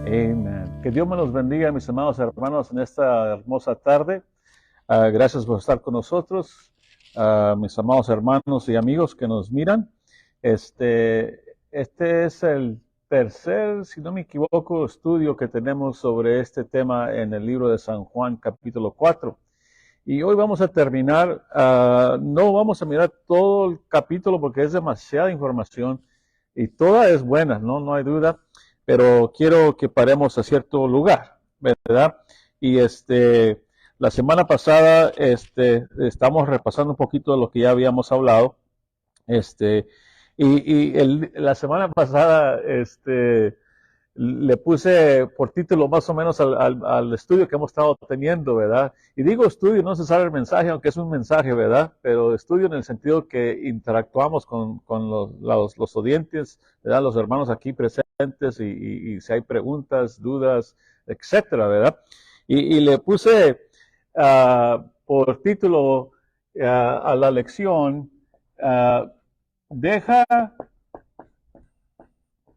Amén. Que Dios me los bendiga, mis amados hermanos, en esta hermosa tarde. Gracias por estar con nosotros, mis amados hermanos y amigos que nos miran. Este es el tercer, si no me equivoco, estudio que tenemos sobre este tema en el libro de San Juan, capítulo 4. Y hoy vamos a terminar, no vamos a mirar todo el capítulo porque es demasiada información y toda es buena, no hay duda, pero quiero que paremos a cierto lugar, ¿verdad? Y la semana pasada estamos repasando un poquito de lo que ya habíamos hablado, la semana pasada le puse por título más o menos al estudio que hemos estado teniendo, ¿verdad? Y digo estudio, no se sabe el mensaje, aunque es un mensaje, ¿verdad? Pero estudio en el sentido que interactuamos con los oyentes, ¿verdad? Los hermanos aquí presentes y si hay preguntas, dudas, etcétera, ¿verdad? Y le puse por título a la lección, deja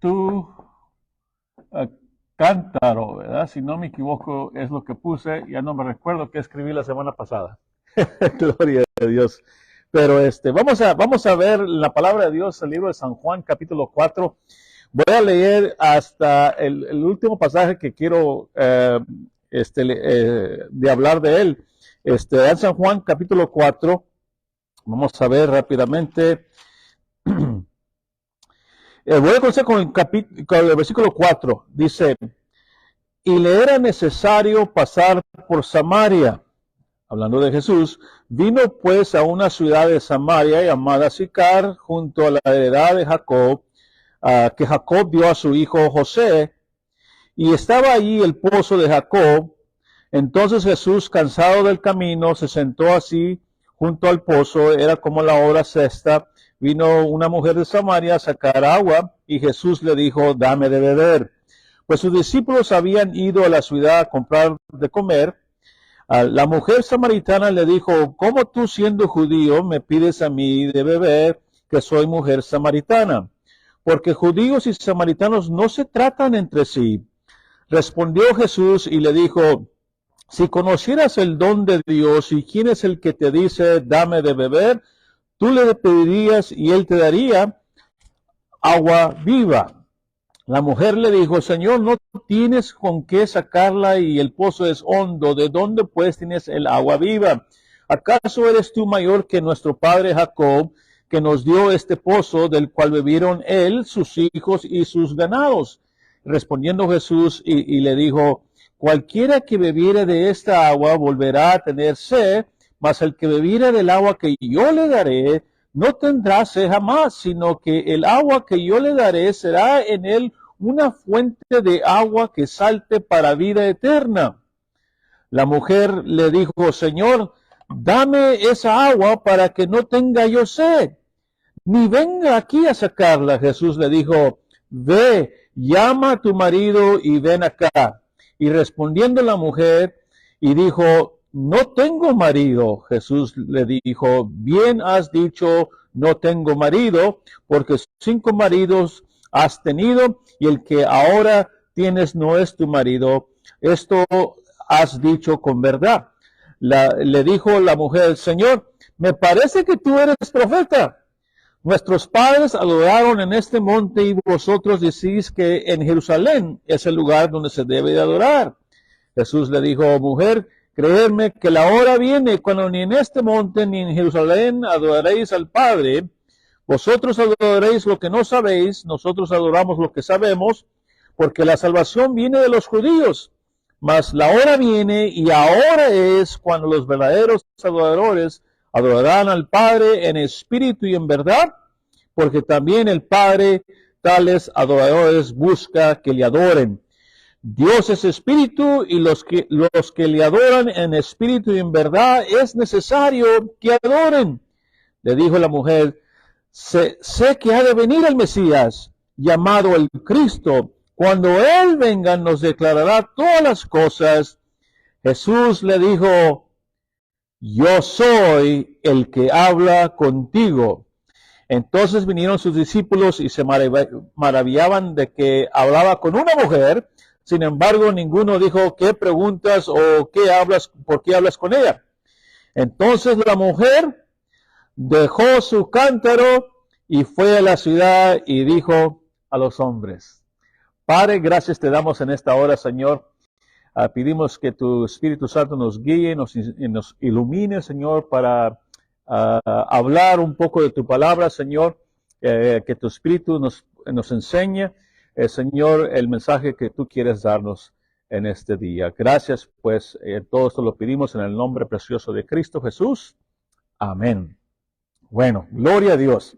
tu cántaro, ¿verdad? Si no me equivoco, es lo que puse. Ya no me recuerdo qué escribí la semana pasada. Gloria a Dios. Pero vamos a ver la palabra de Dios, el libro de San Juan, capítulo 4. Voy a leer hasta el último pasaje que quiero de hablar de él. En San Juan, capítulo 4. Vamos a ver rápidamente. Voy a comenzar con el versículo 4. Dice, y le era necesario pasar por Samaria. Hablando de Jesús, vino pues a una ciudad de Samaria llamada Sicar, junto a la heredad de Jacob, que Jacob dio a su hijo José, y estaba allí el pozo de Jacob. Entonces Jesús, cansado del camino, se sentó así junto al pozo, era como la hora sexta. Vino una mujer de Samaria a sacar agua, y Jesús le dijo, dame de beber. Pues sus discípulos habían ido a la ciudad a comprar de comer. La mujer samaritana le dijo, ¿cómo tú siendo judío me pides a mí de beber, que soy mujer samaritana? Porque judíos y samaritanos no se tratan entre sí. Respondió Jesús y le dijo, si conocieras el don de Dios y quién es el que te dice, dame de beber, tú le pedirías y él te daría agua viva. La mujer le dijo, Señor, no tienes con qué sacarla y el pozo es hondo. ¿De dónde pues tienes el agua viva? ¿Acaso eres tú mayor que nuestro padre Jacob, que nos dio este pozo, del cual bebieron él, sus hijos y sus ganados? Respondiendo Jesús y le dijo, cualquiera que bebiere de esta agua volverá a tener sed, mas el que bebiere del agua que yo le daré, no tendrá sed jamás, sino que el agua que yo le daré será en él una fuente de agua que salte para vida eterna. La mujer le dijo, Señor, dame esa agua para que no tenga yo sed, ni venga aquí a sacarla. Jesús le dijo, ve, llama a tu marido y ven acá. Y respondiendo la mujer, y dijo, no tengo marido. Jesús le dijo, bien has dicho, no tengo marido, porque 5 maridos has tenido, y el que ahora tienes no es tu marido. Esto has dicho con verdad. Le dijo la mujer, Señor, me parece que tú eres profeta. Nuestros padres adoraron en este monte y vosotros decís que en Jerusalén es el lugar donde se debe de adorar. Jesús le dijo, mujer, creedme que la hora viene cuando ni en este monte ni en Jerusalén adoraréis al Padre. Vosotros adoraréis lo que no sabéis, nosotros adoramos lo que sabemos, porque la salvación viene de los judíos. Mas la hora viene y ahora es cuando los verdaderos adoradores adorarán al Padre en espíritu y en verdad, porque también el Padre tales adoradores busca que le adoren. Dios es espíritu y los que le adoran en espíritu y en verdad es necesario que adoren. Le dijo la mujer, sé que ha de venir el Mesías, llamado el Cristo. Cuando Él venga nos declarará todas las cosas. Jesús le dijo, yo soy el que habla contigo. Entonces vinieron sus discípulos y se maravillaban de que hablaba con una mujer. Sin embargo, ninguno dijo, ¿qué preguntas o qué hablas, por qué hablas con ella? Entonces la mujer dejó su cántaro y fue a la ciudad y dijo a los hombres, Padre, gracias te damos en esta hora, Señor. Pedimos que tu Espíritu Santo nos guíe, nos ilumine, Señor, para hablar un poco de tu palabra, Señor, que tu Espíritu nos enseñe, Señor, el mensaje que tú quieres darnos en este día. Gracias, pues, todo esto lo pedimos en el nombre precioso de Cristo Jesús. Amén. Bueno, gloria a Dios.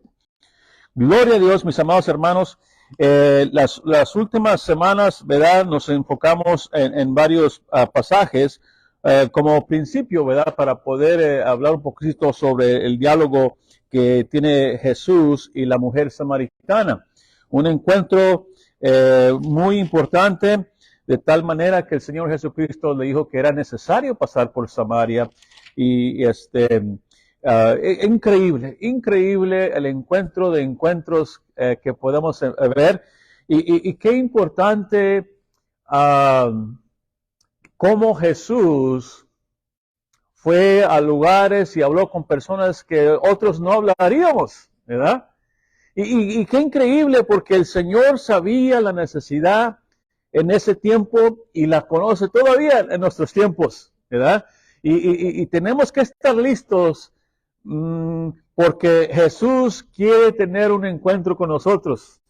Gloria a Dios, mis amados hermanos. Las últimas semanas, ¿verdad? Nos enfocamos en varios pasajes como principio, ¿verdad? Para poder hablar un poquito sobre el diálogo que tiene Jesús y la mujer samaritana. Un encuentro muy importante, de tal manera que el Señor Jesucristo le dijo que era necesario pasar por Samaria y increíble el encuentro de encuentros que podemos ver y qué importante cómo Jesús fue a lugares y habló con personas que otros no hablaríamos, ¿verdad? Y qué increíble porque el Señor sabía la necesidad en ese tiempo y la conoce todavía en nuestros tiempos, ¿verdad? Y tenemos que estar listos porque Jesús quiere tener un encuentro con nosotros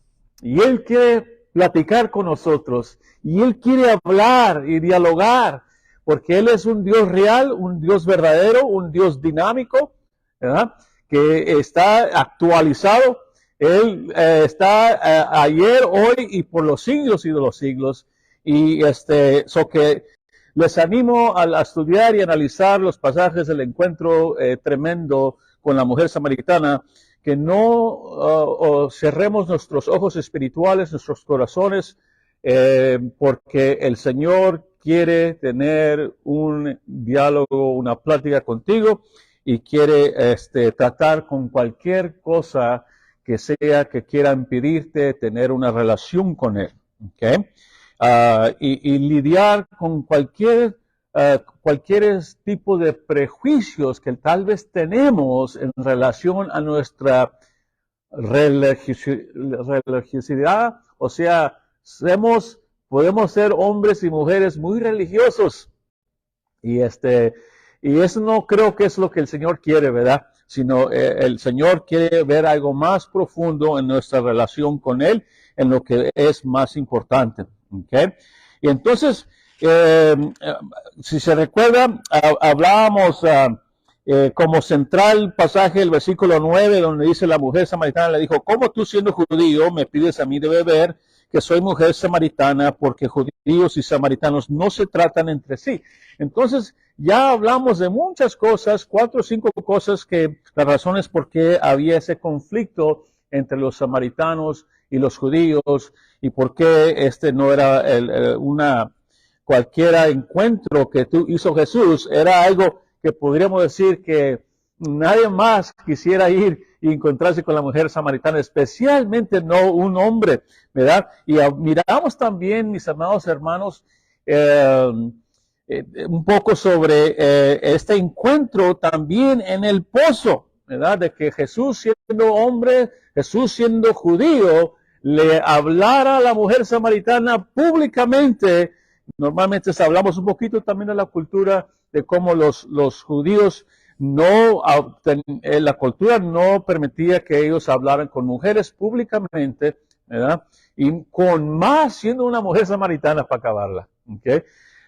y Él quiere platicar con nosotros y Él quiere hablar y dialogar porque Él es un Dios real, un Dios verdadero, un Dios dinámico, ¿verdad? Que está actualizado. Él está ayer, hoy y por los siglos y de los siglos. Y que les animo a estudiar y analizar los pasajes del encuentro tremendo con la mujer samaritana, que no cerremos nuestros ojos espirituales, nuestros corazones, porque el Señor quiere tener un diálogo, una plática contigo y quiere tratar con cualquier cosa que sea que quiera impedirte tener una relación con Él. ¿Okay? Y lidiar con cualquier tipo de prejuicios que tal vez tenemos en relación a nuestra religiosidad, o sea, podemos ser hombres y mujeres muy religiosos, y eso no creo que es lo que el Señor quiere, ¿verdad? Sino el Señor quiere ver algo más profundo en nuestra relación con Él, en lo que es más importante. ¿Okay? Y entonces, si se recuerda, hablábamos como central pasaje el versículo 9, donde dice la mujer samaritana le dijo, ¿cómo tú siendo judío me pides a mí de beber, que soy mujer samaritana, porque judíos y samaritanos no se tratan entre sí? Entonces, ya hablamos de muchas cosas, 4 o 5 cosas, que las razones por qué había ese conflicto entre los samaritanos y los judíos, y por qué no era cualquier encuentro que hizo Jesús, era algo que podríamos decir que nadie más quisiera ir y encontrarse con la mujer samaritana, especialmente no un hombre, ¿verdad? Y miramos también, mis amados hermanos, un poco sobre este encuentro también en el pozo, ¿verdad? De que Jesús siendo hombre, Jesús siendo judío, le hablara a la mujer samaritana públicamente. Normalmente hablamos un poquito también de la cultura, de cómo los judíos la cultura no permitía que ellos hablaran con mujeres públicamente, ¿verdad? Y con más siendo una mujer samaritana para acabarla, ¿okay?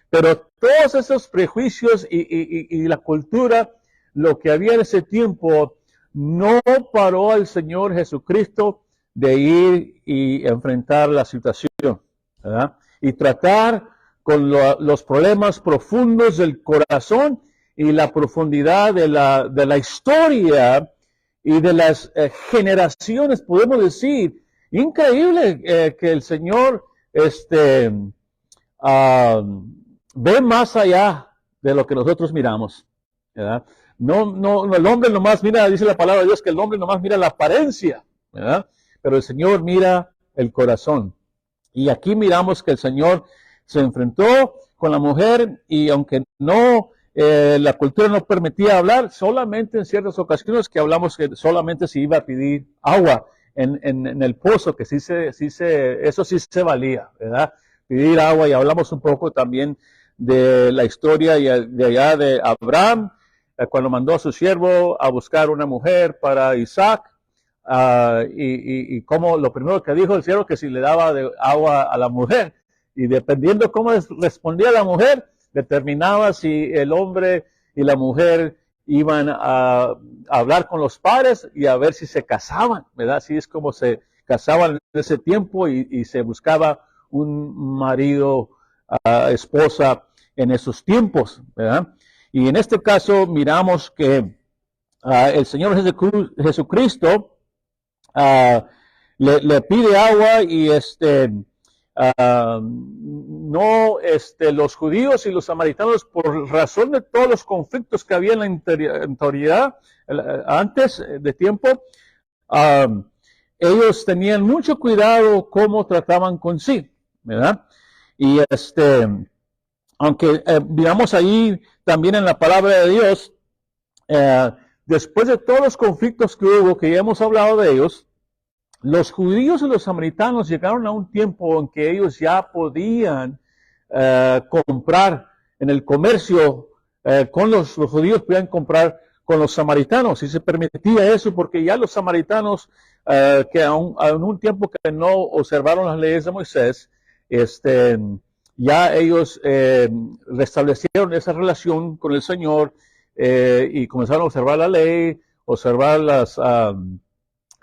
Pero todos esos prejuicios y la cultura, lo que había en ese tiempo, no paró al Señor Jesucristo de ir y enfrentar la situación, ¿verdad? Y tratar con los problemas profundos del corazón y la profundidad de la historia y de las generaciones, podemos decir. Increíble que el Señor ve más allá de lo que nosotros miramos, ¿verdad? No, el hombre nomás mira, dice la palabra de Dios, que el hombre nomás mira la apariencia, ¿verdad? Pero el Señor mira el corazón. Y aquí miramos que el Señor se enfrentó con la mujer y aunque no, la cultura no permitía hablar, solamente en ciertas ocasiones que hablamos que solamente se iba a pedir agua en el pozo, que eso sí se valía, ¿verdad? Pedir agua, y hablamos un poco también de la historia de allá de Abraham, cuando mandó a su siervo a buscar una mujer para Isaac, y como lo primero que dijo el siervo, que si le daba agua a la mujer, y dependiendo cómo respondía la mujer, determinaba si el hombre y la mujer iban a hablar con los padres y a ver si se casaban, ¿verdad? Así es como se casaban en ese tiempo, y se buscaba un marido, esposa en esos tiempos, ¿verdad? Y en este caso miramos que el Señor Jesucristo le pide agua, y no, los judíos y los samaritanos, por razón de todos los conflictos que había en la interioridad antes de tiempo, ellos tenían mucho cuidado cómo trataban con sí, ¿verdad? Y aunque miramos ahí también en la palabra de Dios, después de todos los conflictos que hubo, que ya hemos hablado de ellos, los judíos y los samaritanos llegaron a un tiempo en que ellos ya podían comprar en el comercio, con los judíos podían comprar con los samaritanos, y se permitía eso porque ya los samaritanos, que en un tiempo que no observaron las leyes de Moisés, ya ellos restablecieron esa relación con el Señor, y comenzaron a observar la ley, observar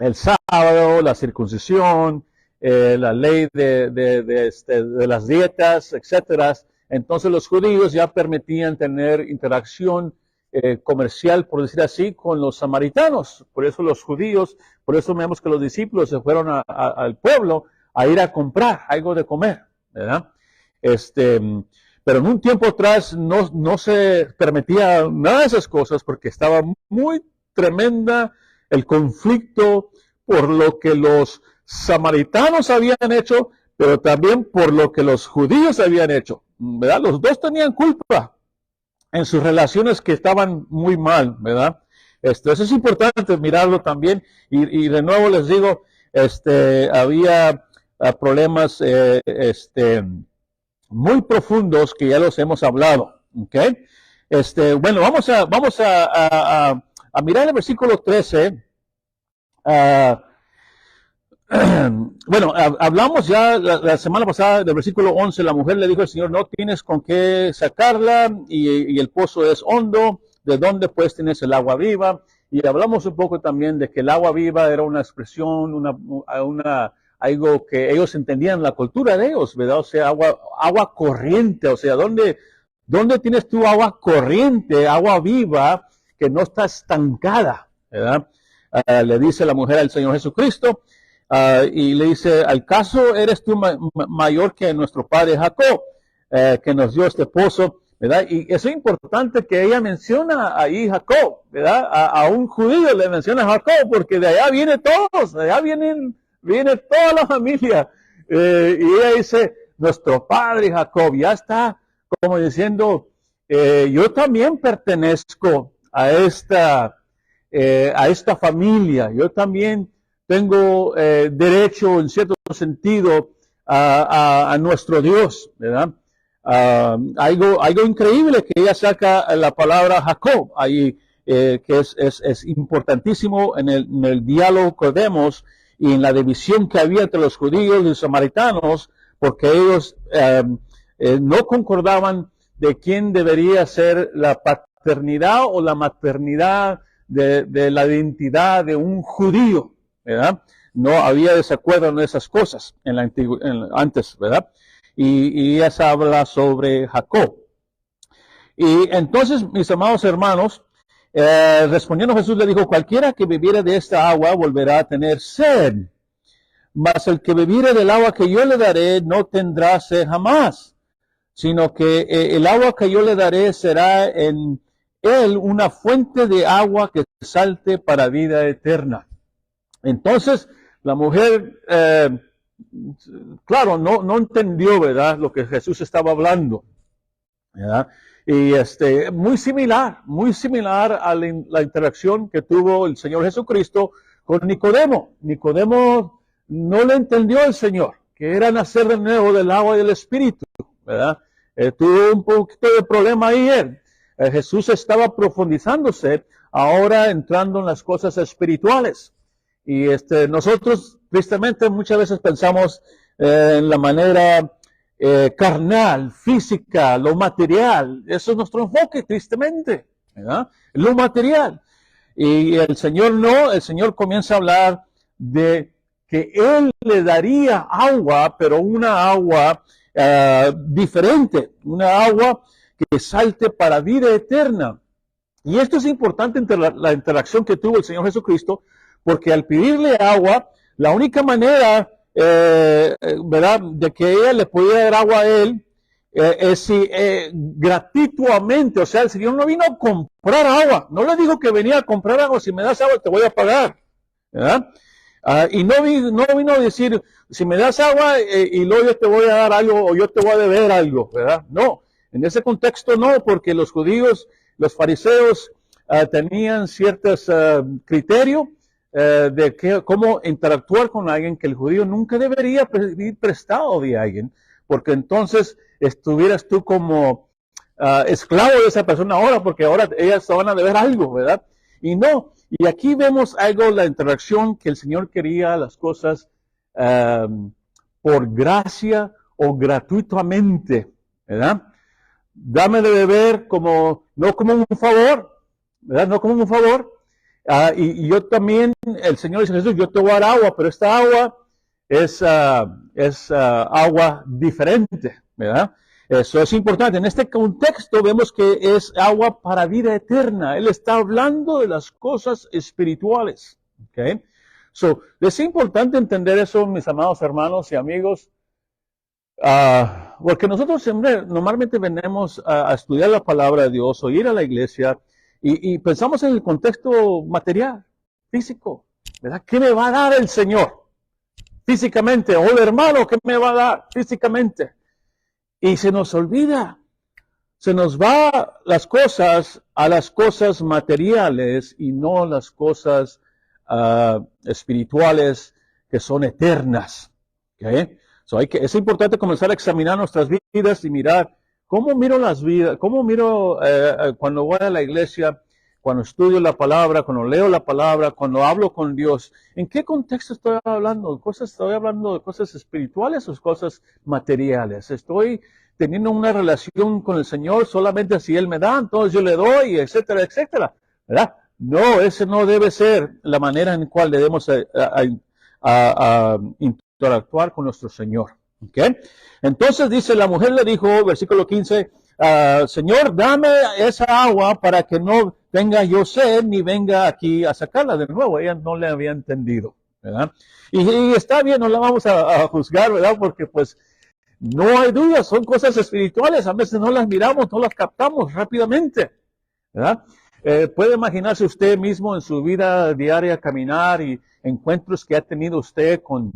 el sábado, la circuncisión, la ley de las dietas, etcétera. Entonces los judíos ya permitían tener interacción comercial, por decir así, con los samaritanos. Por eso los judíos, por eso vemos que los discípulos se fueron al pueblo a ir a comprar algo de comer, ¿verdad? Pero en un tiempo atrás no se permitía nada de esas cosas porque estaba muy tremenda el conflicto por lo que los samaritanos habían hecho, pero también por lo que los judíos habían hecho, ¿verdad? Los dos tenían culpa en sus relaciones que estaban muy mal, ¿verdad? Eso es importante mirarlo también, y de nuevo les digo, había problemas muy profundos que ya los hemos hablado, ¿ok? Bueno, vamos a mirar el versículo 13. Bueno, hablamos ya la semana pasada del versículo 11. La mujer le dijo al Señor: no tienes con qué sacarla, y el pozo es hondo. ¿De dónde pues tienes el agua viva? Y hablamos un poco también de que el agua viva era una expresión, algo que ellos entendían en la cultura de ellos, ¿verdad? O sea, agua corriente. O sea, ¿dónde tienes tú agua corriente, agua viva, que no está estancada, ¿verdad? Le dice la mujer al Señor Jesucristo, y le dice: ¿al caso eres tú mayor que nuestro padre Jacob, que nos dio este pozo? ¿Verdad? Y eso es importante que ella menciona ahí Jacob, ¿verdad? A un judío le menciona Jacob, porque de allá vienen todos, de allá viene toda la familia. Y ella dice: nuestro padre Jacob. Ya está como diciendo, yo también pertenezco a esta familia. Yo también tengo derecho, en cierto sentido, a nuestro Dios, ¿verdad? Algo increíble que ella saca la palabra Jacob ahí, que es importantísimo en el diálogo que vemos y en la división que había entre los judíos y los samaritanos, porque ellos no concordaban de quién debería ser la paternidad o la maternidad de la identidad de un judío, ¿verdad? No había desacuerdo en esas cosas antes, ¿verdad? Y ella se habla sobre Jacob. Y entonces, mis amados hermanos, respondiendo Jesús le dijo: cualquiera que bebiere de esta agua volverá a tener sed, mas el que bebiere del agua que yo le daré no tendrá sed jamás, sino que el agua que yo le daré será en él una fuente de agua que salte para vida eterna. Entonces, la mujer claro, no entendió, ¿verdad?, lo que Jesús estaba hablando, ¿verdad? Y muy similar a la interacción que tuvo el Señor Jesucristo con Nicodemo. Nicodemo no le entendió el Señor, que era nacer de nuevo del agua y del Espíritu, ¿verdad? Tuvo un poquito de problema ahí él. Jesús estaba profundizándose, ahora entrando en las cosas espirituales. Y nosotros, tristemente, muchas veces pensamos en la manera carnal, física, lo material. Eso es nuestro enfoque, tristemente, ¿verdad? Lo material. Y el Señor comienza a hablar de que Él le daría agua, pero una agua diferente, una agua que salte para vida eterna. Y esto es importante entre la interacción que tuvo el Señor Jesucristo, porque al pedirle agua, la única manera, ¿verdad?, de que ella le pudiera dar agua a él, es si gratuitamente, o sea, el Señor no vino a comprar agua, no le dijo que venía a comprar agua, si me das agua te voy a pagar, ¿verdad? Y no vino a decir, si me das agua y luego yo te voy a dar algo o yo te voy a deber algo, ¿verdad? No, en ese contexto no, porque los judíos, los fariseos tenían ciertos criterios de cómo interactuar con alguien, que el judío nunca debería pedir prestado de alguien, porque entonces estuvieras tú como esclavo de esa persona ahora, porque ahora ellas te van a deber algo, ¿verdad? Y no, y aquí vemos algo, la interacción que el Señor quería, las cosas por gracia o gratuitamente, ¿verdad? Dame de beber no como un favor, ¿verdad? No como un favor. Y yo también, el Señor dice, Jesús, yo te voy a dar agua, pero esta agua es agua diferente, ¿verdad? Eso es importante. En este contexto vemos que es agua para vida eterna. Él está hablando de las cosas espirituales, ¿ok? Es importante entender eso, mis amados hermanos y amigos, porque nosotros siempre, normalmente venimos a estudiar la palabra de Dios o ir a la iglesia y pensamos en el contexto material, físico, ¿verdad? ¿Qué me va a dar el Señor físicamente? O el hermano, ¿qué me va a dar físicamente? Y se nos olvida, se nos va las cosas a las cosas materiales y no las cosas espirituales que son eternas, ¿ok? Es importante comenzar a examinar nuestras vidas y mirar cómo miro las vidas, cómo miro cuando voy a la iglesia, cuando estudio la palabra, cuando leo la palabra, cuando hablo con Dios. ¿En qué contexto estoy hablando? ¿Estoy hablando de cosas espirituales o cosas materiales? ¿Estoy teniendo una relación con el Señor solamente si Él me da, entonces yo le doy, etcétera, etcétera? ¿Verdad? No, ese no debe ser la manera en la cual debemos interactuar con nuestro Señor. ¿Okay? Entonces dice, la mujer le dijo, versículo 15, Señor, dame esa agua para que no venga yo sed ni venga aquí a sacarla de nuevo. Ella no le había entendido, ¿verdad? Y está bien, no la vamos a juzgar, ¿verdad? Porque pues no hay duda, son cosas espirituales, a veces no las miramos, no las captamos rápidamente, ¿verdad? Puede imaginarse usted mismo en su vida diaria caminar y encuentros que ha tenido usted con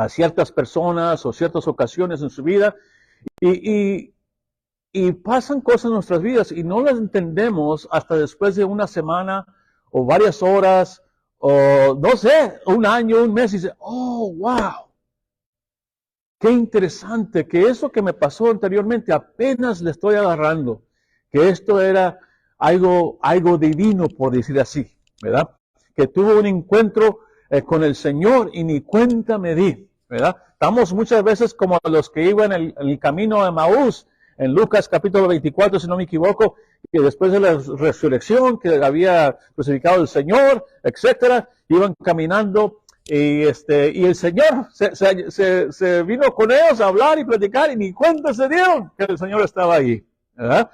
ciertas personas o ciertas ocasiones en su vida y pasan cosas en nuestras vidas y no las entendemos hasta después de una semana o varias horas o no sé, un año, un mes y dice, oh, wow, qué interesante que eso que me pasó anteriormente apenas le estoy agarrando, que esto era algo divino, por decir así, ¿verdad? Que tuvo un encuentro con el Señor y ni cuenta me di, ¿verdad? Estamos muchas veces como los que iban en el camino de Maús, en Lucas capítulo 24, si no me equivoco, que después de la resurrección, que había crucificado el Señor, etcétera, iban caminando y el Señor se vino con ellos a hablar y platicar y ni cuenta se dieron que el Señor estaba ahí, ¿verdad?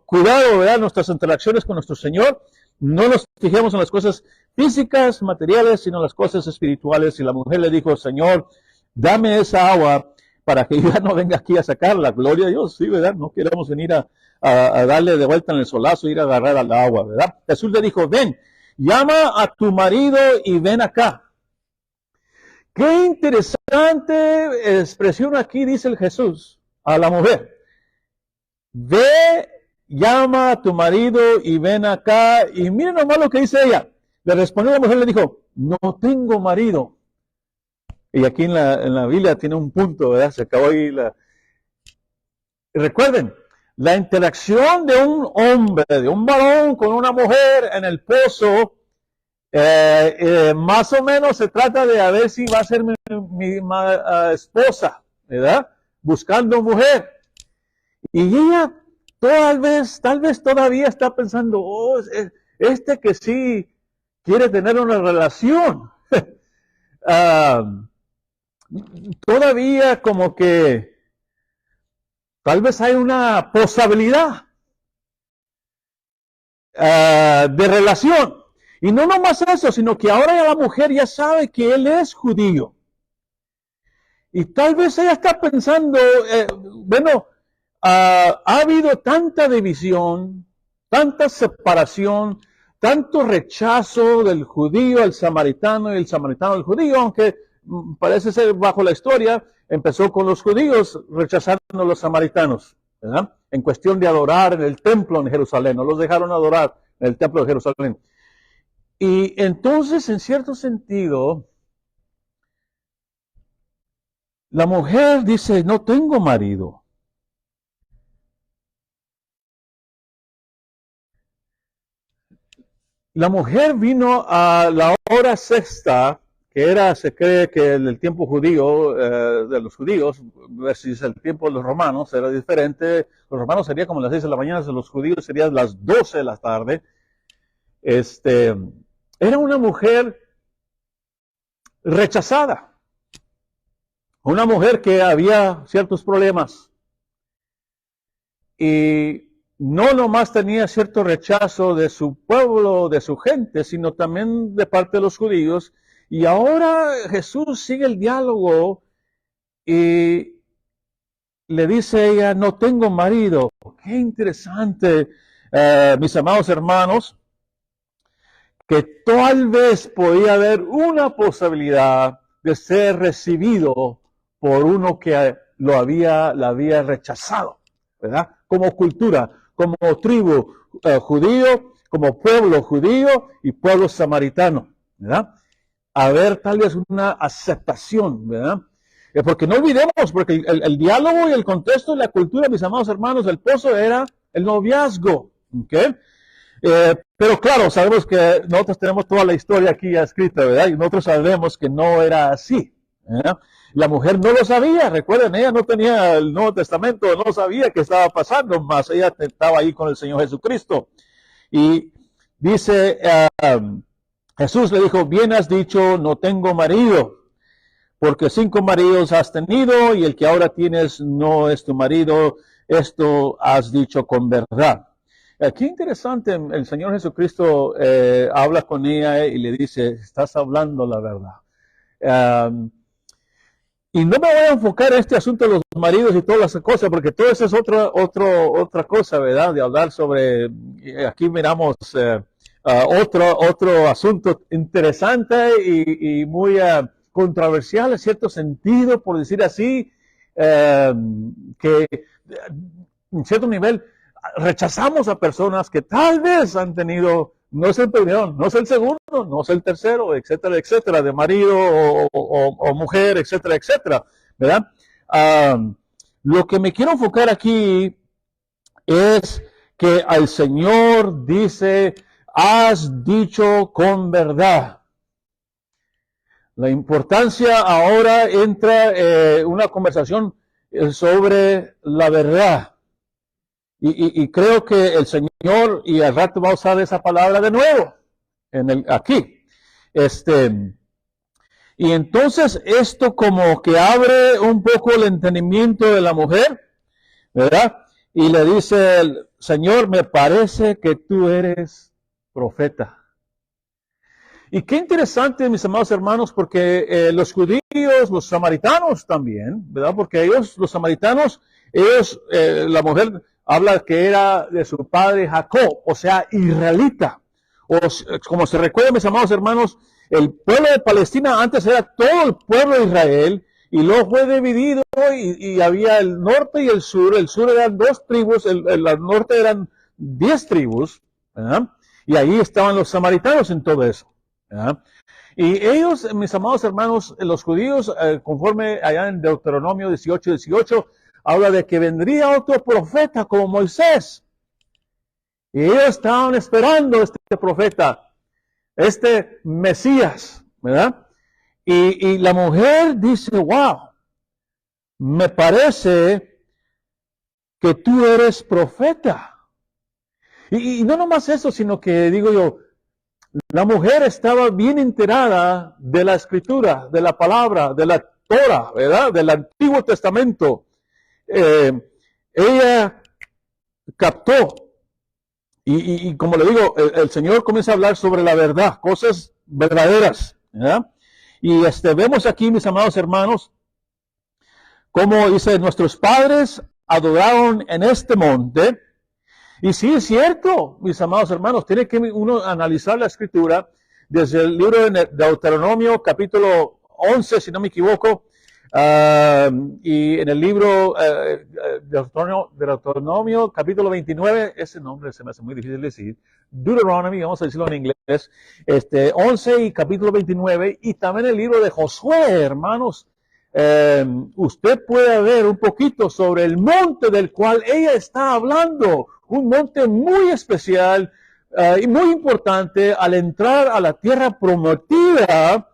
Cuidado, ¿verdad? Nuestras interacciones con nuestro Señor, no nos fijemos en las cosas físicas, materiales, sino en las cosas espirituales. Y la mujer le dijo, Señor, dame esa agua para que ya no venga aquí a sacarla. Gloria a Dios, sí, ¿verdad? No queremos venir a darle de vuelta en el solazo, ir a agarrar al agua, ¿verdad? Jesús le dijo, ven, llama a tu marido y ven acá. Qué interesante expresión aquí dice el Jesús a la mujer. Ve, llama a tu marido y ven acá. Y miren nomás lo que dice ella. Le respondió la mujer, le dijo, no tengo marido. Y aquí en la Biblia tiene un punto, ¿verdad? Se acabó ahí la... Recuerden, la interacción de un hombre, de un varón con una mujer en el pozo, más o menos se trata de a ver si va a ser mi esposa, ¿verdad? Buscando mujer. Y ella tal vez todavía está pensando, oh, este que sí quiere tener una relación. Todavía como que tal vez hay una posibilidad de relación. Y no nomás eso, sino que ahora la mujer ya sabe que él es judío. Y tal vez ella está pensando, ha habido tanta división, tanta separación, tanto rechazo del judío al samaritano y el samaritano al judío, aunque parece ser bajo la historia, empezó con los judíos rechazando a los samaritanos, ¿verdad? En cuestión de adorar en el templo en Jerusalén, no los dejaron adorar en el templo de Jerusalén. Y entonces, en cierto sentido, la mujer dice, no tengo marido. La mujer vino a la hora sexta, que era, se cree que en el tiempo judío, de los judíos, versus el tiempo de los romanos, era diferente. Los romanos sería como las 6 de la mañana, los judíos serían las 12 de la tarde. Era una mujer rechazada. Una mujer que había ciertos problemas. Y no nomás tenía cierto rechazo de su pueblo, de su gente, sino también de parte de los judíos. Y ahora Jesús sigue el diálogo y le dice a ella, no tengo marido. Qué interesante, mis amados hermanos, que tal vez podía haber una posibilidad de ser recibido por uno que la había rechazado, ¿verdad? Como cultura, como tribu judío, como pueblo judío y pueblo samaritano, ¿verdad? Haber tal vez una aceptación, ¿verdad? Porque no olvidemos, porque el diálogo y el contexto y la cultura, mis amados hermanos, del pozo era el noviazgo, ¿ok? Pero claro, sabemos que nosotros tenemos toda la historia aquí ya escrita, ¿verdad? Y nosotros sabemos que no era así, ¿verdad? La mujer no lo sabía, recuerden, ella no tenía el Nuevo Testamento, no sabía qué estaba pasando, más ella estaba ahí con el Señor Jesucristo. Y dice, Jesús le dijo, bien has dicho, no tengo marido, porque 5 maridos has tenido y el que ahora tienes no es tu marido, esto has dicho con verdad. Qué interesante, el Señor Jesucristo habla con ella y le dice, estás hablando la verdad. Y no me voy a enfocar en este asunto de los maridos y todas las cosas, porque todo eso es otra cosa, ¿verdad? De hablar sobre, aquí miramos otro asunto interesante y muy controversial en cierto sentido, por decir así, que en cierto nivel rechazamos a personas que tal vez han tenido, no es el primero, no es el segundo, no es el tercero, etcétera, etcétera, de marido o mujer, etcétera, etcétera, ¿verdad? Lo que me quiero enfocar aquí es que al Señor dice, has dicho con verdad. La importancia ahora entra una conversación sobre la verdad. Y creo que el Señor, y al rato va a usar esa palabra de nuevo, aquí. Y entonces esto como que abre un poco el entendimiento de la mujer, ¿verdad? Y le dice el Señor, me parece que tú eres profeta. Y qué interesante, mis amados hermanos, porque los judíos, los samaritanos también, ¿verdad? Porque ellos, los samaritanos, la mujer habla que era de su padre Jacob, o sea, israelita. O como se recuerda, mis amados hermanos, el pueblo de Palestina antes era todo el pueblo de Israel, y luego fue dividido y había el norte y el sur. El sur eran 2 tribus, el norte eran 10 tribus, ¿verdad? Y ahí estaban los samaritanos en todo eso, ¿verdad? Y ellos, mis amados hermanos, los judíos, conforme allá en Deuteronomio 18, habla de que vendría otro profeta como Moisés. Y ellos estaban esperando este profeta, este Mesías, ¿verdad? Y la mujer dice, wow, me parece que tú eres profeta. Y no nomás eso, sino que digo yo, la mujer estaba bien enterada de la escritura, de la palabra, de la Torah, ¿verdad? Del Antiguo Testamento. Ella captó. Y como le digo, el Señor comienza a hablar sobre la verdad, cosas verdaderas, ¿verdad? Y vemos aquí, mis amados hermanos, como dice, nuestros padres adoraron en este monte. Y sí es cierto, mis amados hermanos, tiene que uno analizar la escritura desde el libro de Deuteronomio, capítulo 11, si no me equivoco, y en el libro Deuteronomio, capítulo 29, ese nombre se me hace muy difícil de decir, Deuteronomy, vamos a decirlo en inglés, 11 y capítulo 29, y también el libro de Josué, hermanos. Usted puede ver un poquito sobre el monte del cual ella está hablando, un monte muy especial y muy importante al entrar a la tierra prometida,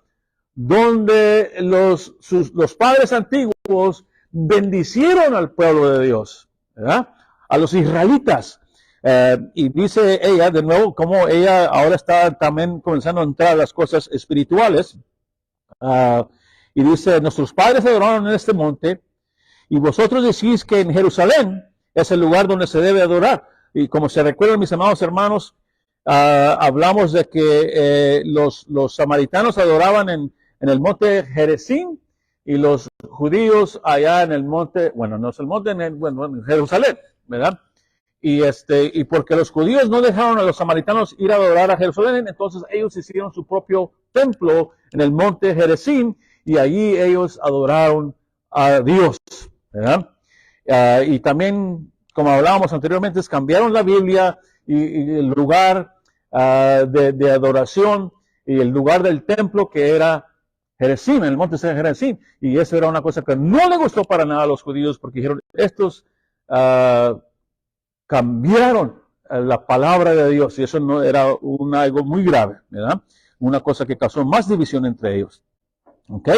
donde los padres antiguos bendicieron al pueblo de Dios, ¿verdad? A los israelitas. Y dice ella, de nuevo, como ella ahora está también comenzando a entrar a las cosas espirituales. Y dice, nuestros padres adoraron en este monte, y vosotros decís que en Jerusalén es el lugar donde se debe adorar. Y como se recuerdan, mis amados hermanos, hablamos de que los samaritanos adoraban en el monte Gerizim, y los judíos allá en el monte, bueno, no es el monte, en Jerusalén, ¿verdad? Y porque los judíos no dejaron a los samaritanos ir a adorar a Jerusalén, entonces ellos hicieron su propio templo en el monte Gerizim, y allí ellos adoraron a Dios, ¿verdad? Y también, como hablábamos anteriormente, cambiaron la Biblia y el lugar de adoración y el lugar del templo, que era Gerizim, en el monte de Gerizim. Y eso era una cosa que no le gustó para nada a los judíos, porque dijeron, estos cambiaron la palabra de Dios, y eso no era algo muy grave, ¿verdad? Una cosa que causó más división entre ellos. ¿Ok?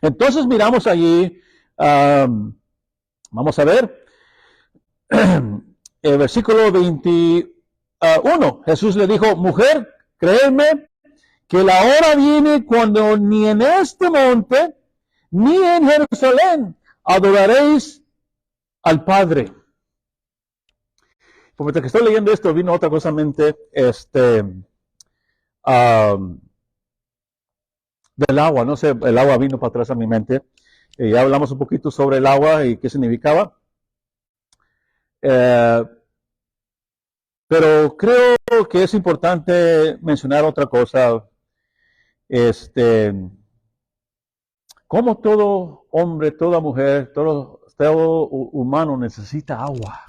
Entonces miramos allí, vamos a ver, el versículo 21. Jesús le dijo, mujer, créeme que la hora viene cuando ni en este monte, ni en Jerusalén adoraréis al Padre. Porque que estoy leyendo esto, vino otra cosa en mente, del agua, no sé, el agua vino para atrás a mi mente. Ya hablamos un poquito sobre el agua y qué significaba. Pero creo que es importante mencionar otra cosa. Como todo hombre, toda mujer, todo humano necesita agua.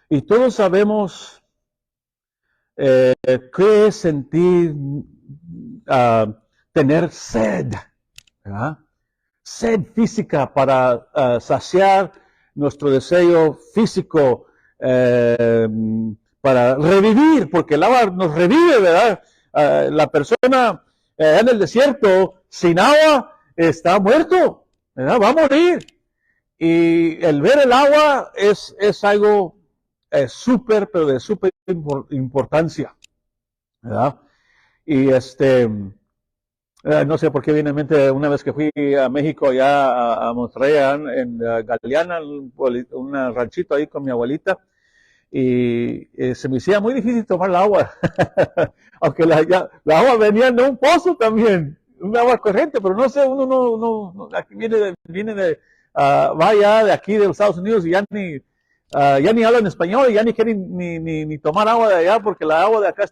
Y todos sabemos qué es sentir tener sed, ¿verdad? Sed física para saciar nuestro deseo físico, para revivir, porque el agua nos revive, ¿verdad? La persona en el desierto sin agua está muerto, ¿verdad? Va a morir. Y el ver el agua es algo súper, pero de súper importancia, ¿verdad? Y no sé por qué viene en mente una vez que fui a México, allá a Monterrey, en Galeana, un ranchito ahí con mi abuelita, y se me hacía muy difícil tomar el agua, aunque la agua venía de un pozo también, un agua corriente, pero no sé, uno no aquí viene vaya de aquí de los Estados Unidos y ya ni hablan español y ya ni quieren ni tomar agua de allá porque la agua de acá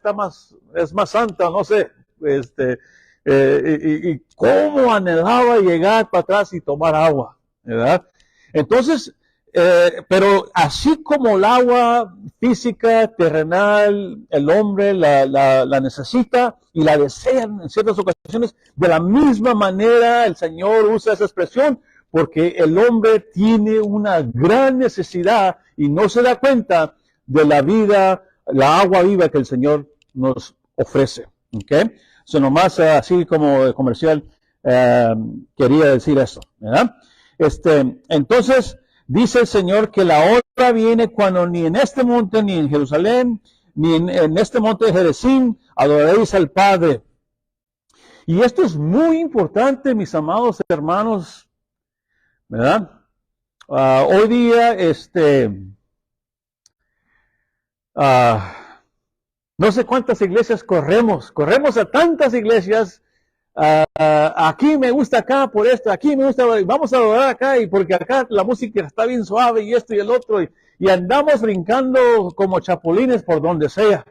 es más santa, no sé. y cómo anhelaba llegar para atrás y tomar agua, ¿verdad? Entonces, pero así como el agua física, terrenal, el hombre la necesita y la desea en ciertas ocasiones, de la misma manera el Señor usa esa expresión porque el hombre tiene una gran necesidad y no se da cuenta de la vida, la agua viva que el Señor nos ofrece. ¿Okay? So, nomás así como de comercial quería decir eso, ¿verdad? Entonces, dice el Señor que la hora viene cuando ni en este monte, ni en Jerusalén, ni en este monte de Jerezín, adoraréis al Padre. Y esto es muy importante, mis amados hermanos, ¿verdad? Hoy día, no sé cuántas iglesias corremos a tantas iglesias. Aquí me gusta acá por esto, aquí me gusta, vamos a adorar acá y porque acá la música está bien suave y esto y el otro y andamos brincando como chapulines por donde sea,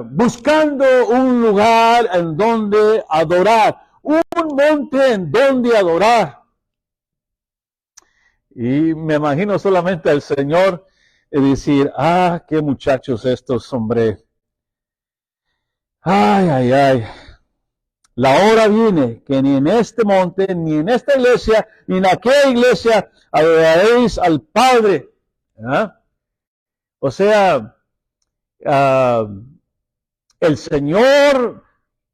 buscando un lugar en donde adorar, un monte en donde adorar. Y me imagino solamente al Señor decir, qué muchachos estos, hombre. Ay, ay, ay. La hora viene que ni en este monte, ni en esta iglesia, ni en aquella iglesia adoraréis al Padre. ¿Ah? O sea, el Señor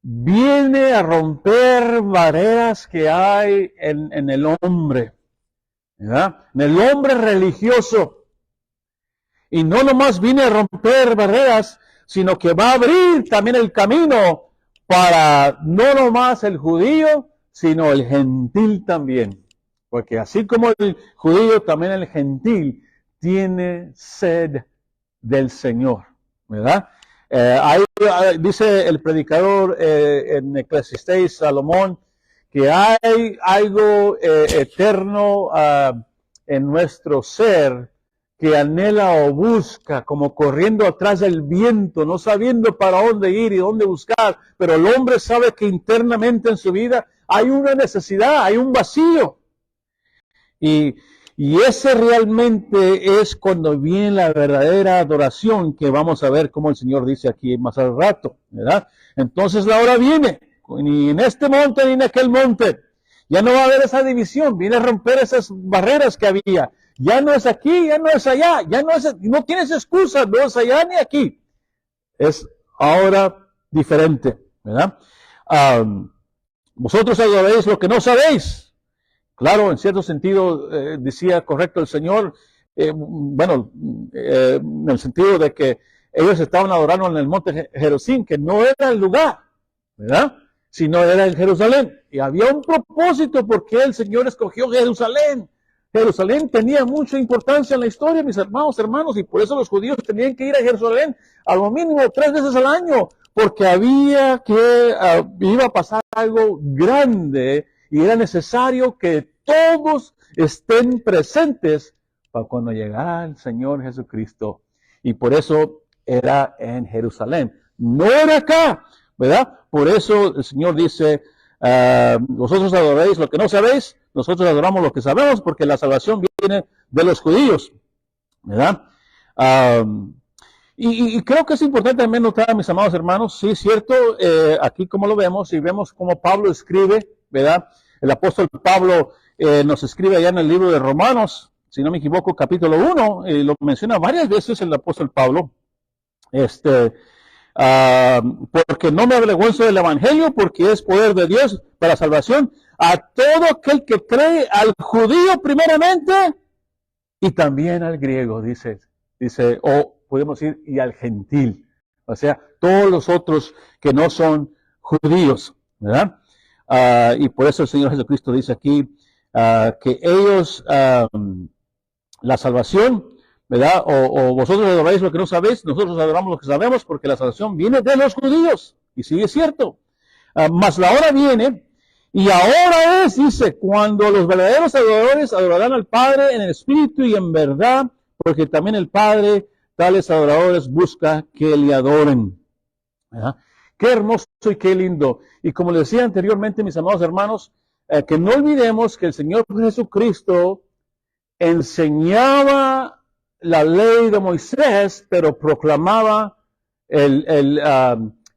viene a romper barreras que hay en el hombre. ¿Verdad? En el hombre religioso. Y no nomás viene a romper barreras, sino que va a abrir también el camino para no nomás el judío, sino el gentil también. Porque así como el judío, también el gentil tiene sed del Señor, ¿verdad? Dice el predicador en Eclesiastés, Salomón, que hay algo eterno en nuestro ser que anhela o busca, como corriendo atrás del viento, no sabiendo para dónde ir y dónde buscar, pero el hombre sabe que internamente en su vida hay una necesidad, hay un vacío. Y ese realmente es cuando viene la verdadera adoración, que vamos a ver como el Señor dice aquí más al rato, ¿verdad? Entonces la hora viene, ni en este monte ni en aquel monte. Ya no va a haber esa división, viene a romper esas barreras que había. Ya no es aquí, ya no es allá, no tienes excusa, no es allá ni aquí. Es ahora diferente, ¿verdad? Vosotros adoraréis lo que no sabéis. Claro, en cierto sentido decía correcto el Señor, en el sentido de que ellos estaban adorando en el monte Jerusín, que no era el lugar, ¿verdad? Sino era en Jerusalén. Y había un propósito por qué el Señor escogió Jerusalén. Jerusalén tenía mucha importancia en la historia, mis hermanos, y por eso los judíos tenían que ir a Jerusalén a lo mínimo 3 veces al año, porque iba a pasar algo grande y era necesario que todos estén presentes para cuando llegara el Señor Jesucristo. Y por eso era en Jerusalén, no era acá, ¿verdad? Por eso el Señor dice, vosotros adoráis lo que no sabéis, nosotros adoramos lo que sabemos, porque la salvación viene de los judíos, ¿verdad? Y creo que es importante también notar, mis amados hermanos, sí, cierto, aquí como lo vemos, y vemos cómo Pablo escribe, ¿verdad? El apóstol Pablo nos escribe allá en el libro de Romanos, si no me equivoco, capítulo 1, y lo menciona varias veces el apóstol Pablo, porque no me avergüenzo del evangelio, porque es poder de Dios para salvación a todo aquel que cree, al judío primeramente y también al griego, dice, o podemos decir, y al gentil, o sea, todos los otros que no son judíos, ¿verdad? Y por eso el Señor Jesucristo dice aquí que ellos, la salvación, ¿verdad? O vosotros adoráis lo que no sabéis, nosotros adoramos lo que sabemos, porque la salvación viene de los judíos, y sí es cierto. Mas la hora viene, y ahora es, dice, cuando los verdaderos adoradores adorarán al Padre en el Espíritu y en verdad, porque también el Padre, tales adoradores, busca que le adoren. ¿Verdad? Qué hermoso y qué lindo. Y como les decía anteriormente, mis amados hermanos, que no olvidemos que el Señor Jesucristo enseñaba la ley de Moisés, pero proclamaba el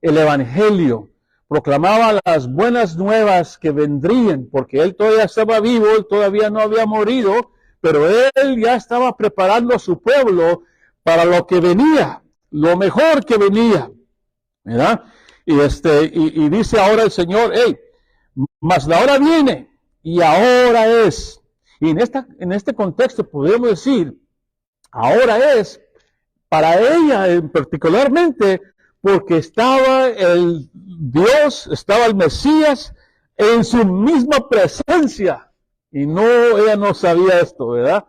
Evangelio, proclamaba las buenas nuevas que vendrían, porque él todavía estaba vivo, él todavía no había morido, pero él ya estaba preparando a su pueblo para lo que venía, lo mejor que venía, ¿verdad? Y dice ahora el Señor, hey, mas la hora viene y ahora es. Y en este contexto podemos decir, ahora es para ella particularmente, porque estaba el Dios, estaba el Mesías en su misma presencia. Y ella no sabía esto, ¿verdad?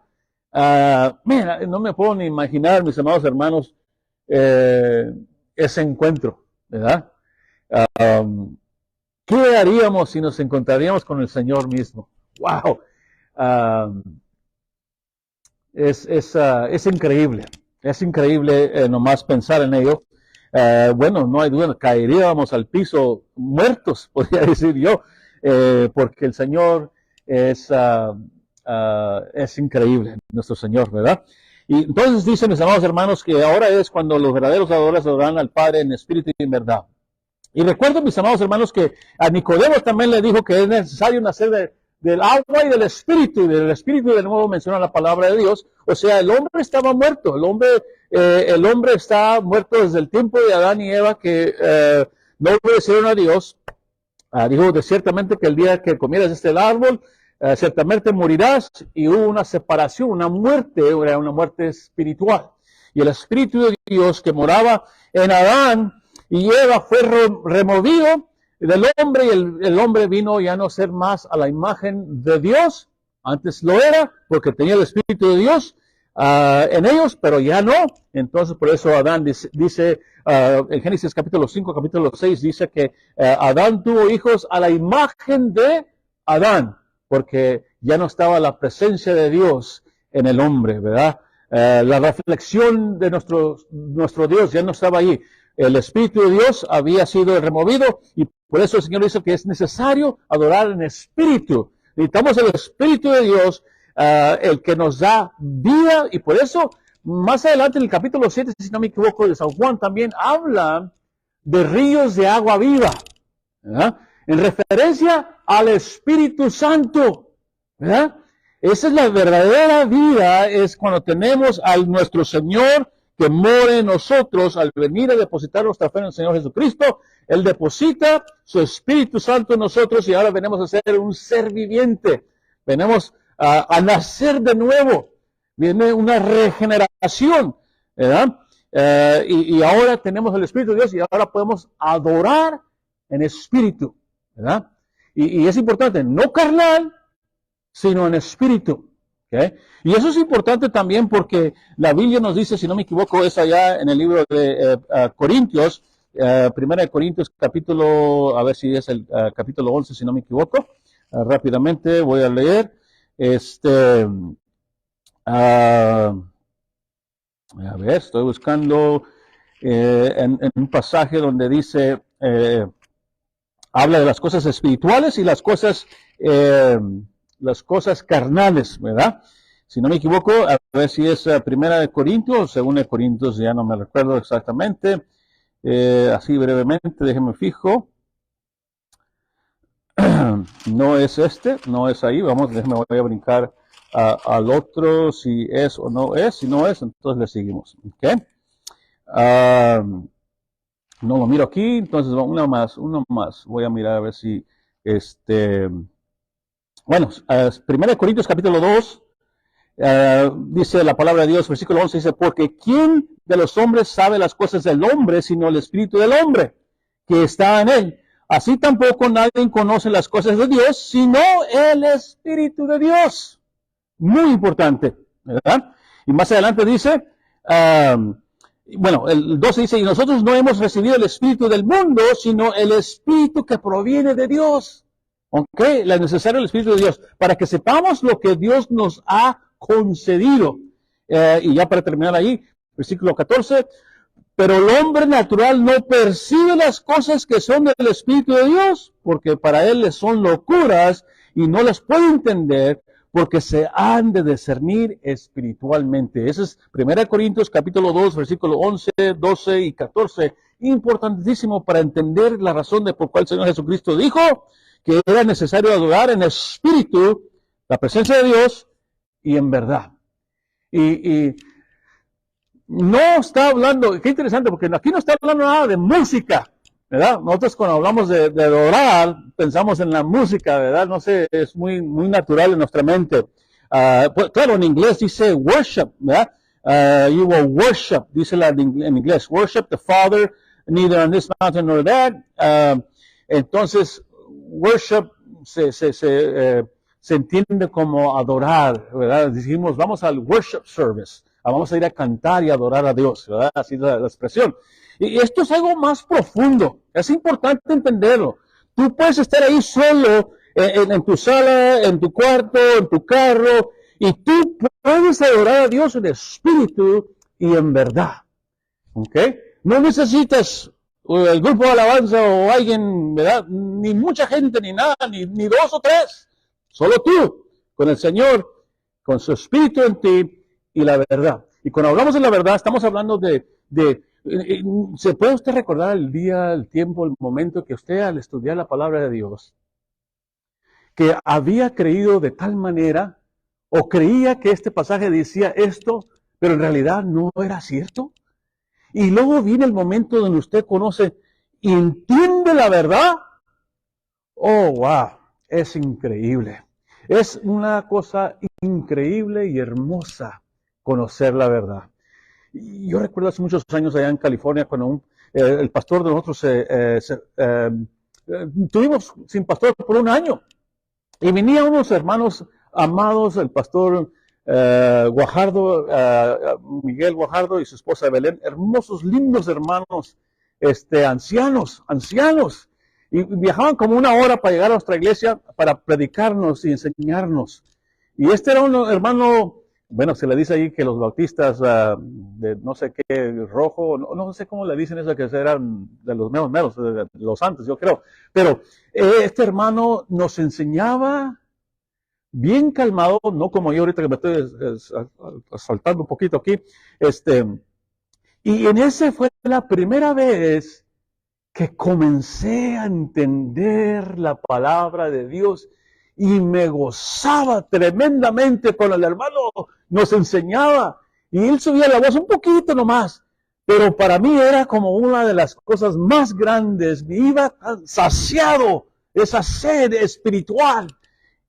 Mira, no me puedo ni imaginar, mis amados hermanos, ese encuentro, ¿verdad? ¿Qué haríamos si nos encontraríamos con el Señor mismo? ¡Wow! Es increíble. Es increíble nomás pensar en ello. Bueno, no hay duda, caeríamos al piso muertos, podría decir yo, porque el Señor es increíble, nuestro Señor, ¿verdad? Y entonces dicen, mis amados hermanos, que ahora es cuando los verdaderos adoradores adorarán al Padre en espíritu y en verdad. Y recuerdo, mis amados hermanos, que a Nicodemo también le dijo que es necesario nacer del agua y del espíritu de nuevo menciona la palabra de Dios. O sea, el hombre estaba muerto, el hombre está muerto desde el tiempo de Adán y Eva, que no obedecieron a Dios. Dijo de ciertamente que el día que comieras este árbol, ciertamente morirás, y hubo una separación, una muerte espiritual. Y el Espíritu de Dios que moraba en Adán y Eva fue removido del hombre, y el hombre vino ya no ser más a la imagen de Dios. Antes lo era, porque tenía el Espíritu de Dios en ellos, pero ya no. Entonces, por eso Adán dice en Génesis capítulo 5, capítulo 6, dice que Adán tuvo hijos a la imagen de Adán, porque ya no estaba la presencia de Dios en el hombre, ¿verdad? La reflexión de nuestro Dios ya no estaba allí. El Espíritu de Dios había sido removido, y por eso el Señor dice que es necesario adorar en espíritu. Necesitamos el Espíritu de Dios, el que nos da vida, y por eso más adelante en el capítulo 7, si no me equivoco, de San Juan también habla de ríos de agua viva, ¿verdad? En referencia al Espíritu Santo, ¿verdad? Esa es la verdadera vida, es cuando tenemos a nuestro Señor que mora en nosotros. Al venir a depositar nuestra fe en el Señor Jesucristo, Él deposita su Espíritu Santo en nosotros, y ahora venimos a ser un ser viviente. Venimos a nacer de nuevo. Viene una regeneración, ¿verdad? Y ahora tenemos el Espíritu de Dios, y ahora podemos adorar en espíritu, ¿verdad? Y es importante, no carnal, sino en espíritu. ¿Okay? Y eso es importante también porque la Biblia nos dice, si no me equivoco, es allá en el libro de Corintios, Primera de Corintios, capítulo, a ver si es el capítulo 11, si no me equivoco. Rápidamente voy a leer. A ver, estoy buscando en un pasaje donde dice, habla de las cosas espirituales y las cosas carnales, ¿verdad? Si no me equivoco, a ver si es Primera de Corintios o Segunda de Corintios, ya no me recuerdo exactamente. Así brevemente, déjenme fijo. No es no es ahí. Voy a brincar al otro, si es o no es. Si no es, entonces le seguimos. ¿Okay? No lo miro aquí, entonces uno más. Voy a mirar a ver si bueno, 1 Corintios capítulo 2, dice la palabra de Dios, versículo 11, dice, porque ¿quién de los hombres sabe las cosas del hombre, sino el espíritu del hombre que está en él? Así tampoco nadie conoce las cosas de Dios, sino el Espíritu de Dios. Muy importante, ¿verdad? Y más adelante dice, bueno, el 12 dice, y nosotros no hemos recibido el Espíritu del mundo, sino el Espíritu que proviene de Dios. ¿Ok? Es necesario el Espíritu de Dios, para que sepamos lo que Dios nos ha concedido. Y ya para terminar ahí, versículo 14, Pero el hombre natural no percibe las cosas que son del Espíritu de Dios, porque para él les son locuras y no las puede entender, porque se han de discernir espiritualmente. Ese es 1 Corintios capítulo 2, versículos 11, 12 y 14. Importantísimo para entender la razón de por cuál el Señor Jesucristo dijo que era necesario adorar en espíritu, la presencia de Dios y en verdad. Y no está hablando, qué interesante, porque aquí no está hablando nada de música, ¿verdad? Nosotros cuando hablamos de adorar, pensamos en la música, ¿verdad? No sé, es muy natural en nuestra mente. Pues, claro, en inglés dice worship, ¿verdad? You will worship, dice en inglés, worship the Father, neither on this mountain nor that. Entonces, worship se entiende como adorar, ¿verdad? Dijimos, vamos al worship service. Vamos a ir a cantar y adorar a Dios, ¿verdad? Así es la expresión. Y esto es algo más profundo. Es importante entenderlo. Tú puedes estar ahí solo en tu sala, en tu cuarto, en tu carro, y tú puedes adorar a Dios en espíritu y en verdad. ¿Ok? No necesitas el grupo de alabanza o alguien, ¿verdad? Ni mucha gente, ni nada, ni dos o tres. Solo tú, con el Señor, con su espíritu en ti, y la verdad. Y cuando hablamos de la verdad, estamos hablando ¿se puede usted recordar el día, el tiempo, el momento que usted al estudiar la palabra de Dios, que había creído de tal manera, o creía que este pasaje decía esto, pero en realidad no era cierto? Y luego viene el momento donde usted conoce y entiende la verdad. Oh, wow, es increíble. Es una cosa increíble y hermosa conocer la verdad. Y yo recuerdo hace muchos años allá en California, cuando el pastor de nosotros tuvimos sin pastor por un año. Y venían unos hermanos amados, el pastor Guajardo, Miguel Guajardo y su esposa Belén, hermosos, lindos hermanos, ancianos. Y viajaban como una hora para llegar a nuestra iglesia para predicarnos y enseñarnos. Y este era un hermano, bueno, se le dice ahí que los bautistas de no sé qué, rojo, no sé cómo le dicen eso, que eran de los meros, de los santos, yo creo. Pero este hermano nos enseñaba bien calmado, no como yo ahorita que me estoy saltando un poquito aquí. Y en ese fue la primera vez que comencé a entender la palabra de Dios y me gozaba tremendamente cuando el hermano nos enseñaba y él subía la voz un poquito nomás, pero para mí era como una de las cosas más grandes. Me iba saciado esa sed espiritual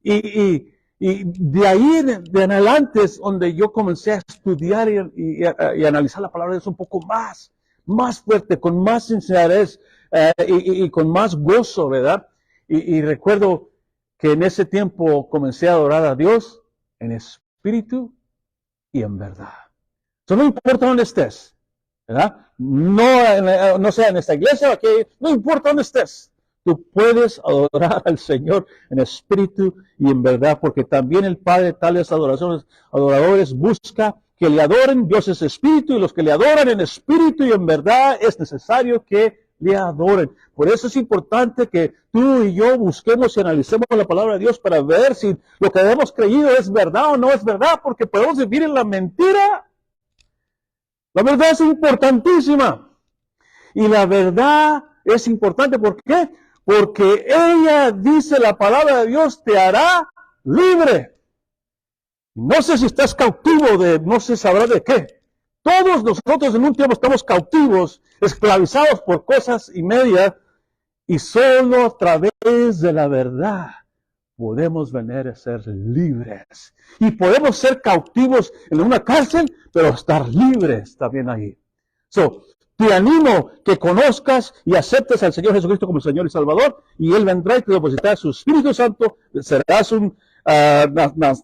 y de ahí en adelante es donde yo comencé a estudiar y analizar la palabra de Dios un poco más fuerte, con más sinceridad y con más gozo, ¿verdad? Y recuerdo que en ese tiempo comencé a adorar a Dios en espíritu y en verdad. Eso no importa dónde estés, ¿verdad? No sea en esta iglesia o aquí, no importa dónde estés. Tú puedes adorar al Señor en espíritu y en verdad, porque también el Padre tales adoradores busca que le adoren. Dios es espíritu y los que le adoran en espíritu y en verdad es necesario que le adoren. Por eso es importante que tú y yo busquemos y analicemos la palabra de Dios para ver si lo que hemos creído es verdad o no es verdad, porque podemos vivir en la mentira. La verdad es importantísima. Y la verdad es importante, ¿por qué? Porque ella dice, la palabra de Dios te hará libre. No sé si estás cautivo de, no se sabrá de qué. Todos nosotros en un tiempo estamos cautivos, esclavizados por cosas y medias, y solo a través de la verdad podemos venir a ser libres. Y podemos ser cautivos en una cárcel, pero estar libres también ahí. Te animo que conozcas y aceptes al Señor Jesucristo como Señor y Salvador, y Él vendrá y te depositará su Espíritu Santo,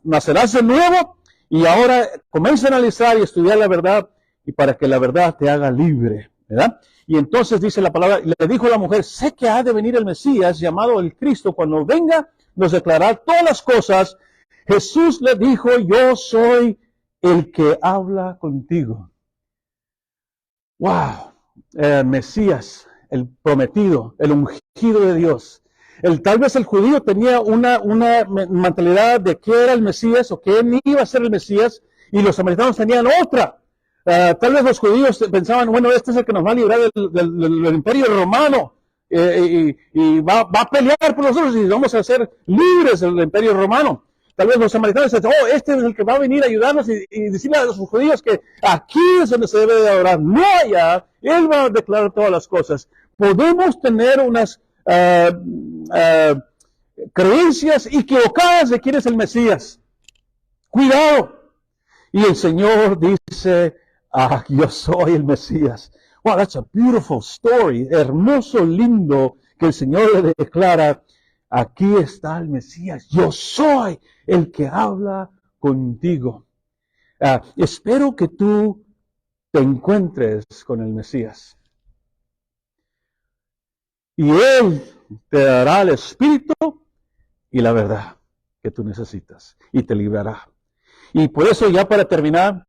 nacerás de nuevo, y ahora comienza a analizar y estudiar la verdad, y para que la verdad te haga libre, ¿verdad? Y entonces dice la palabra, le dijo la mujer, sé que ha de venir el Mesías, llamado el Cristo, cuando venga nos declarará todas las cosas. Jesús le dijo, yo soy el que habla contigo. ¡Wow! Mesías, el prometido, el ungido de Dios. Tal vez el judío tenía una mentalidad de qué era el Mesías o quién iba a ser el Mesías, y los samaritanos tenían otra. Tal vez los judíos pensaban, bueno, este es el que nos va a librar del imperio romano, y va a pelear por nosotros y vamos a ser libres del imperio romano. Tal vez los samaritanos decían, oh, este es el que va a venir a ayudarnos y decirle a los judíos que aquí es donde se debe de adorar, no allá. Él va a declarar todas las cosas. Podemos tener unas creencias equivocadas de quién es el Mesías. Cuidado. Y el Señor dice, yo soy el Mesías. Wow, that's a beautiful story. Hermoso, lindo, que el Señor le declara, aquí está el Mesías. Yo soy el que habla contigo. Espero que tú te encuentres con el Mesías. Y Él te dará el Espíritu y la verdad que tú necesitas. Y te librará. Y por eso, ya para terminar,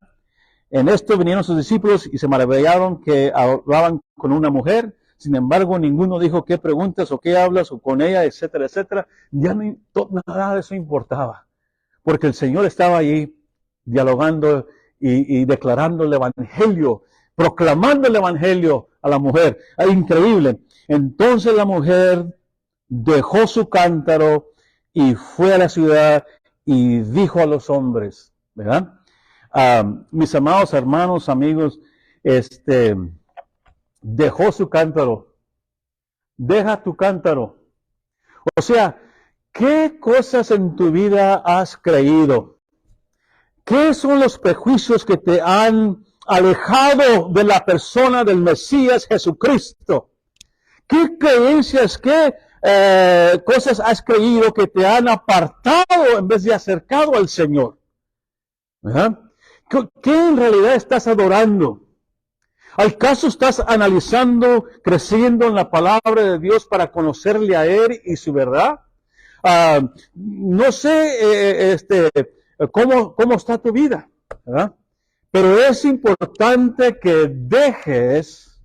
en esto vinieron sus discípulos y se maravillaron que hablaban con una mujer. Sin embargo, ninguno dijo qué preguntas o qué hablas o con ella, etcétera, etcétera. Ya nada de eso importaba. Porque el Señor estaba allí dialogando y declarando el Evangelio, proclamando el Evangelio a la mujer. Increíble. Entonces la mujer dejó su cántaro y fue a la ciudad y dijo a los hombres, ¿verdad? Mis amados hermanos, amigos, dejó su cántaro. Deja tu cántaro. O sea, ¿qué cosas en tu vida has creído? ¿Qué son los prejuicios que te han alejado de la persona del Mesías Jesucristo? ¿Qué creencias, qué cosas has creído que te han apartado en vez de acercado al Señor? ¿Verdad? ¿Qué en realidad estás adorando? ¿Al caso estás analizando, creciendo en la palabra de Dios para conocerle a Él y su verdad? No sé cómo está tu vida, ¿verdad? Pero es importante que dejes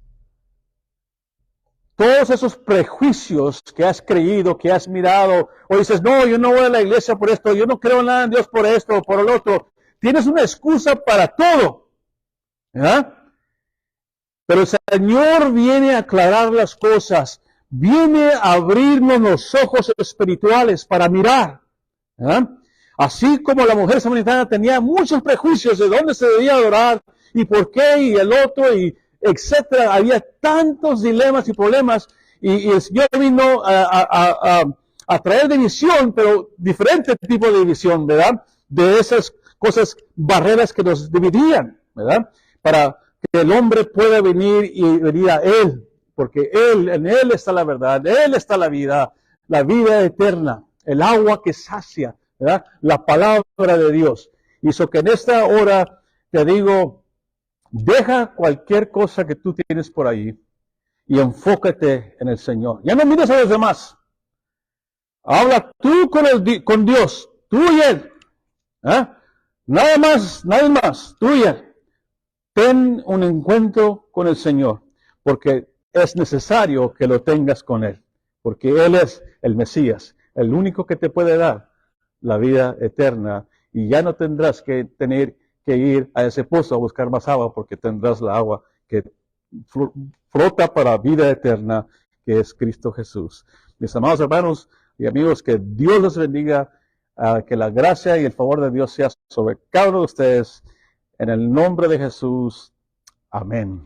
todos esos prejuicios que has creído, que has mirado, o dices, no, yo no voy a la iglesia por esto, yo no creo nada en Dios por esto o por el otro. Tienes una excusa para todo, ¿verdad? Pero el Señor viene a aclarar las cosas, viene a abrirnos los ojos espirituales para mirar, ¿verdad? Así como la mujer samaritana tenía muchos prejuicios de dónde se debía adorar y por qué y el otro y etcétera, había tantos dilemas y problemas y el Señor vino a traer división, pero diferente tipo de división, ¿verdad? De esas cosas, barreras que nos dividían, ¿verdad? Para que el hombre pueda venir y venir a Él, porque en Él está la verdad, en Él está la vida eterna, el agua que sacia, ¿verdad? La palabra de Dios. Y eso que en esta hora te digo, deja cualquier cosa que tú tienes por ahí y enfócate en el Señor. Ya no mires a los demás. Habla tú con Dios, tú y Él. Nada más, nadie más, tú y Él. Ten un encuentro con el Señor, porque es necesario que lo tengas con Él, porque Él es el Mesías, el único que te puede dar la vida eterna, y ya no tendrás que tener que ir a ese pozo a buscar más agua, porque tendrás la agua que flota para vida eterna, que es Cristo Jesús. Mis amados hermanos y amigos, que Dios los bendiga, que la gracia y el favor de Dios sea sobre cada uno de ustedes, en el nombre de Jesús. Amén.